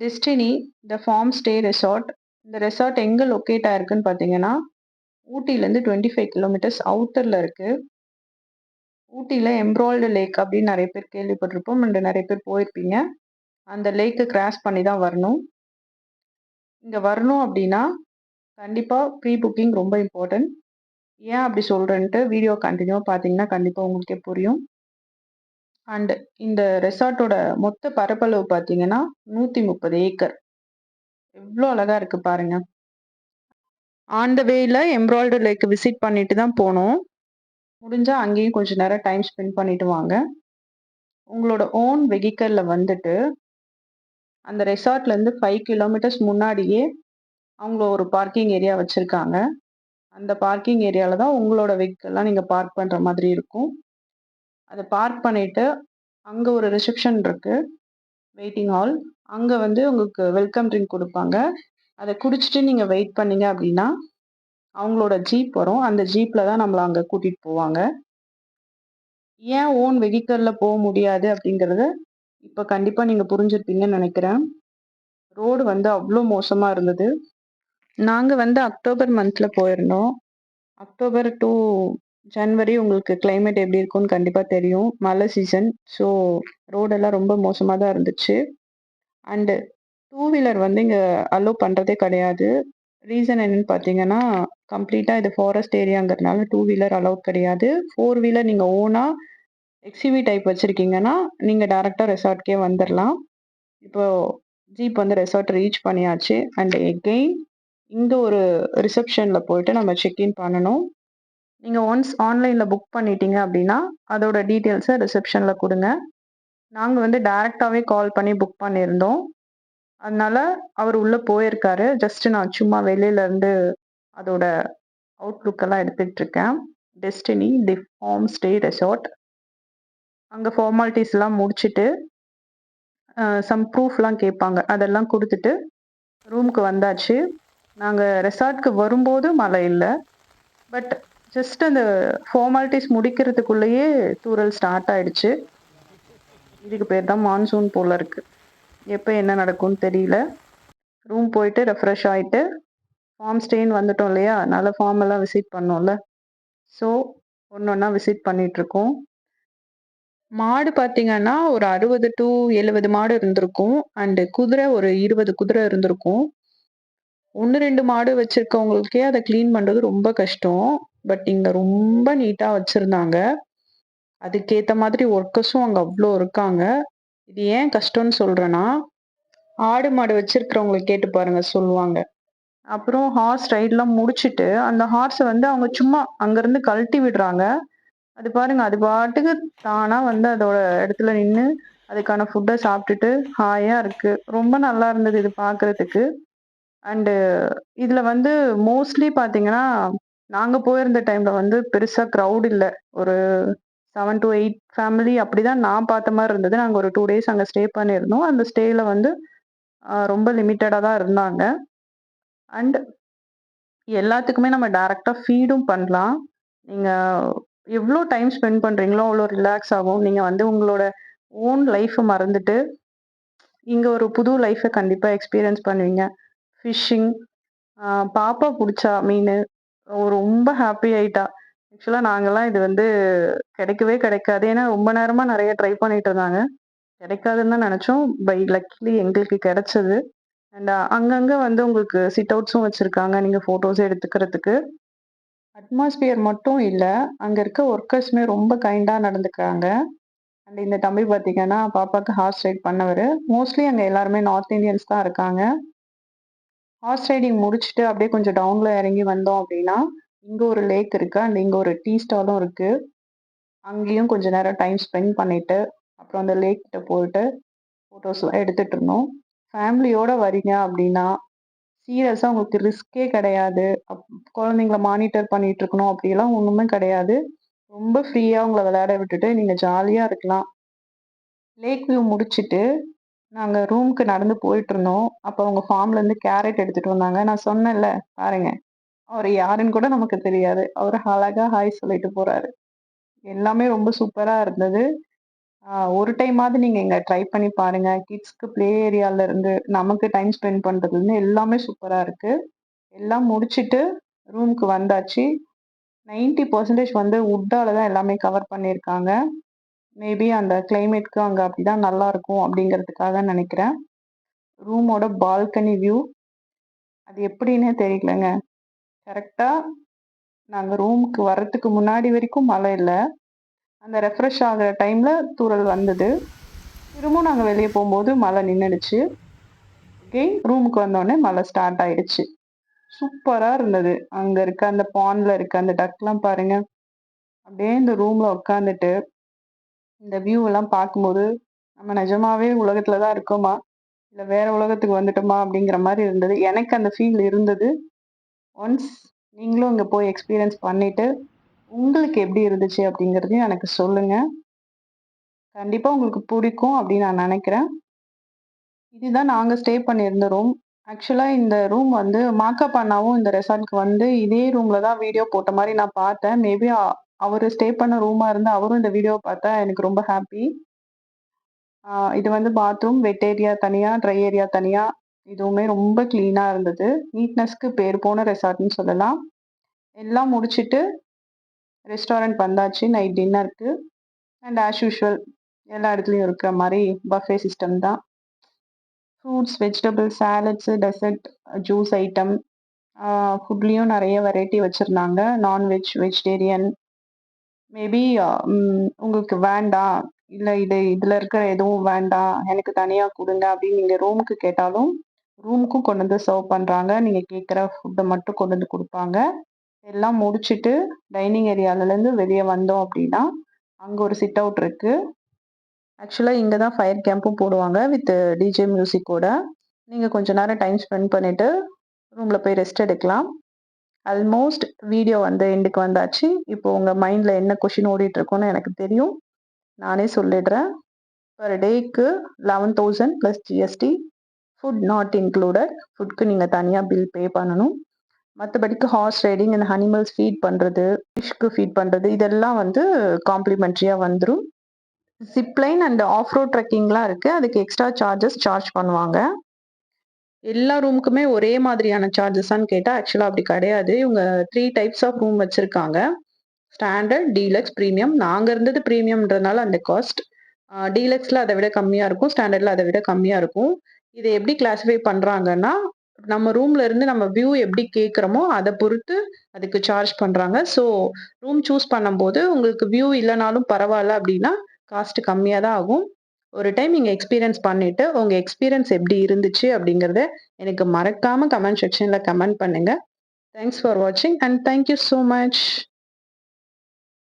Destiny the farm stay resort. இந்த resort எங்க locate ஆயிருக்குன்னு பார்த்தீங்கன்னா, ஊட்டிலேருந்து 25 கிலோமீட்டர்ஸ் அவுட்டர்ல இருக்கு. ஊட்டில எம்ப்ராய்டு லேக் அப்படின்னு நெறைய பேர் கேள்விப்பட்டிருப்போம். அண்ட் நெறைய பேர் போயிருப்பீங்க. அந்த லேக்க கிராஸ் பண்ணி தான் வரணும். இங்க வரணும் அப்படின்னா, கண்டிப்பா ப்ரீ புக்கிங் ரொம்ப இம்பார்ட்டன்ட். ஏன் அப்படி சொல்றேன்ட்டு வீடியோ கன்டினியூவா பார்த்தீங்கன்னா, கண்டிப்பா உங்களுக்கே புரியும். அண்ட் இந்த ரெசார்ட்டோட மொத்த பரப்பளவு பார்த்தீங்கன்னா, 130 ஏக்கர். எவ்ளோ அழகா இருக்கு பாருங்க. ஆன் த வேல எம்ப்ராய்டரி லேக் விசிட் பண்ணிட்டு தான் போனோம். முடிஞ்சா அங்கேயும் கொஞ்சம் நேரம் டைம் ஸ்பெண்ட் பண்ணிட்டு வாங்க. உங்களோட ஓன் வெஹிக்கிள்ல வந்துட்டு, அந்த ரெசார்ட்லேருந்து 5 கிலோமீட்டர்ஸ் முன்னாடியே அவங்க ஒரு பார்க்கிங் ஏரியா வச்சிருக்காங்க. அந்த பார்க்கிங் ஏரியால தான் உங்களோட வெஹிக்கிள்லாம் நீங்க பார்க் பண்ற மாதிரி இருக்கும். அத பார்க் பண்ணிட்டு, அங்க ஒரு ரிசப்ஷன் இருக்கு. Waiting hall. அங்க வந்து உங்களுக்கு வெல்கம் ட்ரிங்க் குடுப்பாங்க. அத குடிச்சிட்டு நீங்க வெயிட் பண்ணீங்க அப்டின்னா, அவங்களோட ஜீப் வரும். அந்த ஜீப்ல தான் நம்மள அங்க கூட்டிட்டு போவாங்க. ஏன் ஓன் வெஹிக்கிள்ல முடியாது அப்படிங்கிறத, இப்ப கண்டிப்பா நீங்க புரிஞ்சிருப்பீங்கன்னு நெனைக்கிறேன். ரோடு வந்து அவ்ளோ மோசமா இருந்தது. நாங்க வந்து அக்டோபர் மந்த்ல போயிருந்தோம். அக்டோபர் டூ ஜனவரி உங்களுக்கு கிளைமேட் எப்படி இருக்கும்னு கண்டிப்பா தெரியும். மழை சீசன். ஸோ ரோடெல்லாம் ரொம்ப மோசமா தான் இருந்துச்சு. அண்டு டூ வீலர் வந்து இங்க அலோவ் பண்றதே கிடையாது. ரீசன் என்னன்னு பார்த்தீங்கன்னா, கம்ப்ளீட்டா இது ஃபாரஸ்ட் ஏரியாங்கிறதுனால டூ வீலர் அலோவ் கிடையாது. ஃபோர் வீலர் நீங்க ஓனா எக்ஸ்யூவி டைப் வச்சிருக்கீங்கன்னா, நீங்க டைரக்ட்டா ரெசார்ட்க்கே வந்துரலாம். இப்போ ஜீப் வந்து ரெசார்ட் ரீச் பண்ணியாச்சு. அண்ட் எகெயின் இங்க ஒரு ரிசப்ஷன்ல போயிட்டு நம்ம செக் இன் பண்ணணும். நீங்க ஒன்ஸ் ஆன்லைன்ல புக் பண்ணிட்டீங்க அப்படின்னா, அதோட டீட்டெயில்ஸ ரிசப்ஷன்ல குடுங்க. நாங்க வந்து டைரக்ட்டாவே கால் பண்ணி புக் பண்ணியிருந்தோம். அதனால அவரு உள்ள போயிருக்காரு. ஜஸ்ட் நான் சும்மா வெளியில இருந்து அதோட அவுட்லுக் எல்லாம் எடுத்துட்டு இருக்கேன். Destiny the home stay resort. அங்க ஃபார்மாலிட்டீஸ்லாம் முடிச்சுட்டு, சம் ப்ரூஃப்லாம் கேட்பாங்க. அதெல்லாம் குடுத்துட்டு ரூமுக்கு வந்தாச்சு. நாங்க ரெசார்ட்க்கு வரும்போது மழை இல்ல. பட் ஜஸ்ட் அந்த ஃபார்மாலிட்டீஸ் முடிக்கிறதுக்குள்ளேயே தூறல் ஸ்டார்ட் ஆயிடுச்சு. இதுக்கு பேர் தான் மான்சூன் போல இருக்கு. எப்ப என்ன நடக்கும்னு தெரியல. ரூம் போயிட்டு ரெஃப்ரெஷ் ஆயிட்டு, ஃபார்ம் ஸ்டேன்னு வந்துட்டோம் இல்லையா? அதனால ஃபார்ம் எல்லாம் விசிட் பண்ணோம்ல. ஸோ ஒண்ணொண்ணா விசிட் பண்ணிட்டுருக்கோம். மாடு பார்த்தீங்கன்னா, ஒரு 60 டூ 70 மாடு இருந்திருக்கும். அண்ட் குதிரை ஒரு 20 குதிரை இருந்திருக்கும். 1, 2 மாடு வச்சிருக்கவங்களுக்கே அத கிளீன் பண்றது ரொம்ப கஷ்டம். பட் இங்க ரொம்ப நீட்டா வச்சிருந்தாங்க. அதுக்கேத்த மாதிரி ஒர்க்கர்ஸும் அங்க அவ்ளோ இருக்காங்க. இது ஏன் கஷ்டம்னு சொல்றேன்னா, ஆடு, மாடு வச்சிருக்கிறவங்கள கேட்டு பாருங்க சொல்லுவாங்க. அப்புறம் ஹார்ஸ் ரைட்லாம் முடிச்சுட்டு, அந்த ஹார்ஸ வந்து அவங்க சும்மா அங்கருந்து கழட்டி விடுறாங்க. அது பாருங்க, அது பாட்டுக்கு தானா வந்து அதோட இடத்துல நின்னு, அதுக்கான ஃபுட்ட சாப்பிட்டுட்டு ஹாயா இருக்கு. ரொம்ப நல்லா இருந்தது இது பார்க்கறதுக்கு. அண்டு இதுல வந்து மோஸ்ட்லி பார்த்தீங்கன்னா, நாங்க போயிருந்த டைம்ல வந்து பெருசா கிரவுட் இல்ல. ஒரு 7 டூ 8 ஃபேமிலி அப்படிதான் நான் பார்த்த மாரி இருந்தது. நாங்க ஒரு 2 டேஸ் அங்க ஸ்டே பண்ணியிருந்தோம். அந்த ஸ்டேல வந்து ரொம்ப லிமிட்டடா தான் இருந்தாங்க. அண்ட் எல்லாத்துக்குமே நம்ம டைரக்ட்டா ஃபீடும் பண்ணலாம். நீங்க எவ்ளோ டைம் ஸ்பெண்ட் பண்றீங்களோ, அவ்ளோ ரிலாக்ஸ் ஆகும். நீங்க வந்து உங்களோட ஓன் லைஃப மறந்துட்டு, இங்க ஒரு புது லைஃப கண்டிப்பா எக்ஸ்பீரியன்ஸ் பண்ணுவீங்க. ஃபிஷிங் பாப்பா புடிச்சா மீனு. ரொம்ப ஹாப்பி ஆயிட்டா. ஆக்சுவலா நாங்கலாம் இது வந்து கிடைக்கவே கிடைக்காது. ஏன்னா ரொம்ப நேரமா நெறைய ட்ரை பண்ணிட்டு இருந்தாங்க. கிடைக்காதுன்னு தான் நெனச்சோம். பை லக்கிலி எங்களுக்கு கிடைச்சது. அண்ட் அங்கங்க வந்து உங்களுக்கு சிட் அவுட்ஸும் வச்சிருக்காங்க. நீங்க ஃபோட்டோஸ் எடுத்துக்கிறதுக்கு. அட்மாஸ்பியர் மட்டும் இல்ல, அங்க இருக்க ஒர்க்கர்ஸுமே ரொம்ப கைண்டா நடந்துக்கிறாங்க. அண்ட் இந்த தம்பி பார்த்தீங்கன்னா, பாப்பாக்கு ஹார்ஸ் ரைட் பண்ணவரு. மோஸ்ட்லி அங்க எல்லாருமே நார்த் இந்தியன்ஸ் தான் இருக்காங்க. ஹார்ஸ் ரைடிங் முடிச்சுட்டு அப்படியே கொஞ்சம் டவுன்ல இறங்கி வந்தோம் அப்படின்னா, இங்க ஒரு லேக் இருக்கு. அண்ட் இங்க ஒரு டீ ஸ்டாலும் இருக்கு. அங்கேயும் கொஞ்ச நேரம் டைம் ஸ்பெண்ட் பண்ணிட்டு, அப்புறம் அந்த லேக் கிட்ட போயிட்டு ஃபோட்டோஸ்லாம் எடுத்துட்டு இருந்தோம். ஃபேமிலியோட வரீங்க அப்படின்னா, சீரியஸா உங்களுக்கு ரிஸ்கே கிடையாது. குழந்தைங்கள மானிட்டர் பண்ணிட்டு இருக்கணும் அப்படிலாம் ஒண்ணுமே கிடையாது. ரொம்ப ஃப்ரீயா உங்கள விளையாட விட்டுட்டு நீங்க ஜாலியா இருக்கலாம். லேக் வியூ முடிச்சுட்டு, நாங்க ரூமுக்கு நடந்து போயிட்டுருந்தோம். அப்ப அவங்க ஃபார்ம்லேருந்து கேரட் எடுத்துட்டு வந்தாங்க. நான் சொன்னேன்ல, பாருங்க. அவரு யாருன்னு கூட நமக்கு தெரியாது. அவரு அழகா ஹாய் சொல்லிட்டு போறாரு. எல்லாமே ரொம்ப சூப்பரா இருந்தது. ஒரு டைமாவது நீங்க இங்க ட்ரை பண்ணி பாருங்க. கிட்ஸ்க்கு ப்ளே ஏரியால இருந்து, நமக்கு டைம் ஸ்பெண்ட் பண்றதுலருந்து எல்லாமே சூப்பரா இருக்கு. எல்லாம் முடிச்சுட்டு ரூமுக்கு வந்தாச்சு. 90% வந்து வுட்டால தான் எல்லாமே கவர் பண்ணியிருக்காங்க. மேபி அந்த கிளைமேட்க்கு அங்க அப்படிதான் நல்லாருக்கும் அப்படிங்கிறதுக்காக நெனைக்கிறேன். ரூமோட பால்கனி வியூ அது எப்படின்னே தெரியலங்க. கரெக்ட்டா நாங்க ரூமுக்கு வர்றதுக்கு முன்னாடி வரைக்கும் மழை இல்ல. அந்த ரெஃப்ரெஷ் ஆகுற டைம்ல தூறல் வந்தது. திரும்பவும் நாங்க வெளிய போம்போது மழை நின்னுடுச்சு. அகெயின் ரூமுக்கு வந்தோனே மழை ஸ்டார்ட் ஆயிடுச்சு. சூப்பரா இருந்தது. அங்க இருக்க அந்த பாண்ட்ல இருக்க அந்த டக்லாம் பாருங்க. அப்படியே இந்த ரூம்ல உட்காந்துட்டு, இந்த வியூ எல்லாம் பார்க்கும்போது, நம்ம நிஜமாவே உலகத்துல தான் இருக்கோமா? இல்ல வேற உலகத்துக்கு வந்துட்டோமா? அப்படிங்கிற மாரி இருந்தது. எனக்கு அந்த ஃபீல் இருந்தது. ஒன்ஸ் நீங்களும் அங்க போய் எக்ஸ்பீரியன்ஸ் பண்ணிட்டு, உங்களுக்கு எப்படி இருந்துச்சு அப்படிங்கிறதையும் எனக்கு சொல்லுங்க. கண்டிப்பா உங்களுக்கு புடிக்கும் அப்படின்னு நான் நெனைக்கிறேன். இதுதான் நாங்க ஸ்டே பண்ணியிருந்த ரூம். ஆக்சுவலா இந்த ரூம் வந்து மாக்காப் அண்ணாவும் இந்த ரெசார்ட்க்கு வந்து இதே ரூம்ல தான் வீடியோ போட்ட மாரி நான் பார்த்தேன். மேபி அவரு ஸ்டே பண்ண ரூமா இருந்தா அவரும் இந்த வீடியோவ பார்த்தா எனக்கு ரொம்ப ஹாப்பி. இது வந்து பாத்ரூம், வெட் ஏரியா தனியா, ட்ரை ஏரியா தனியா. இதுவுமே ரொம்ப கிளீனா இருந்தது. நீட்னஸ்க்கு பேர் போன ரெசார்ட்ன்னு சொல்லலாம். எல்லாம் முடிச்சுட்டு ரெஸ்டாரண்ட் வந்தாச்சு நைட் டின்னருக்கு. அண்ட் ஆஸ் யூசுவல் எல்லா இடத்துலயும் இருக்கிற மாரி பஃபே சிஸ்டம் தான். Fruits, vegetables, salads, dessert, juice item ஃபுட்லயும் நெறைய வெரைட்டி வச்சிருந்தாங்க. நான்வெஜ், வெஜிடேரியன் மேபி உங்களுக்கு வேண்டாம், இல்ல இதுல இருக்கிற எதுவும் வேண்டாம், எனக்கு தனியா குடுங்க அப்படின்னு நீங்க ரூமுக்கு கேட்டாலும், ரூமுக்கும் கொண்டு வந்து சர்வ் பண்றாங்க. நீங்க கேட்கிற ஃபுட்ட மட்டும் கொண்டு வந்து குடுப்பாங்க. எல்லாம் முடிச்சுட்டு டைனிங் ஏரியாலருந்து வெளிய வந்தோம் அப்படின்னா, அங்க ஒரு சிட் அவுட் இருக்கு. ஆக்சுவலா இங்க தான் ஃபயர் கேம்பும் போடுவாங்க வித் டிஜே மியூசிக்கோட. நீங்க கொஞ்ச நேரம் டைம் ஸ்பெண்ட் பண்ணிட்டு, ரூம்ல போய் ரெஸ்ட் எடுக்கலாம். ஆல்மோஸ்ட் வீடியோ வந்து எண்டுக்கு வந்தாச்சு. இப்போ உங்க மைண்ட்ல என்ன கொஸ்டின் ஓடிட்டு இருக்கும்னு எனக்கு தெரியும். நானே சொல்லிடுறேன். பெர் டேக்கு 11,000 plus GST. Food not included. ஃபுட்க்கு நீங்க தனியா பில் பே பண்ணணும். மத்தபடிக்கு horse riding and animals feed பண்றது, ஃபிஷ்க்கு ஃபீட் பண்றது இதெல்லாம் வந்து காம்ப்ளிமென்ட்ரியா வந்துரும். ஜிப்லைன் அண்ட் ஆஃப் ரோட் ட்ரெக்கிங்லாம் இருக்கு. அதுக்கு எக்ஸ்ட்ரா சார்ஜ் பண்ணுவாங்க. எல்லா ரூமுக்குமே ஒரே மாதிரியான சார்ஜஸான்னு கேட்டா, ஆக்சுவலா அப்படி கிடையாது. இவங்க 3 டைப்ஸ் ஆஃப் ரூம் வச்சிருக்காங்க. Standard, deluxe, premium. நாங்க இருந்தது பிரீமியம்ன்றதுனால அந்த காஸ்ட். டீலக்ஸ்ல அத விட கம்மியா இருக்கும். ஸ்டாண்டர்ட்ல அத விட கம்மியா இருக்கும். இத எப்படி கிளாசிஃபை பண்றாங்கன்னா, நம்ம ரூம்ல இருந்து நம்ம வியூ எப்படி கேட்கிறோமோ, அத பொறுத்து அதுக்கு சார்ஜ் பண்றாங்க. ஸோ ரூம் சூஸ் பண்ணும்போது உங்களுக்கு வியூ இல்லனாலும் பரவால்ல அப்படின்னா, காஸ்ட் கம்மியா தான் ஆகும். ஒரு டைம் நீங்க எக்ஸ்பீரியன்ஸ் பண்ணிட்டு, உங்க எக்ஸ்பீரியன்ஸ் எப்படி இருந்துச்சு அப்படிங்கிறத எனக்கு மறக்காம கமெண்ட் செக்ஷன்ல கமெண்ட் பண்ணுங்க. தேங்க்ஸ் ஃபார் வாட்சிங் and thank you so much.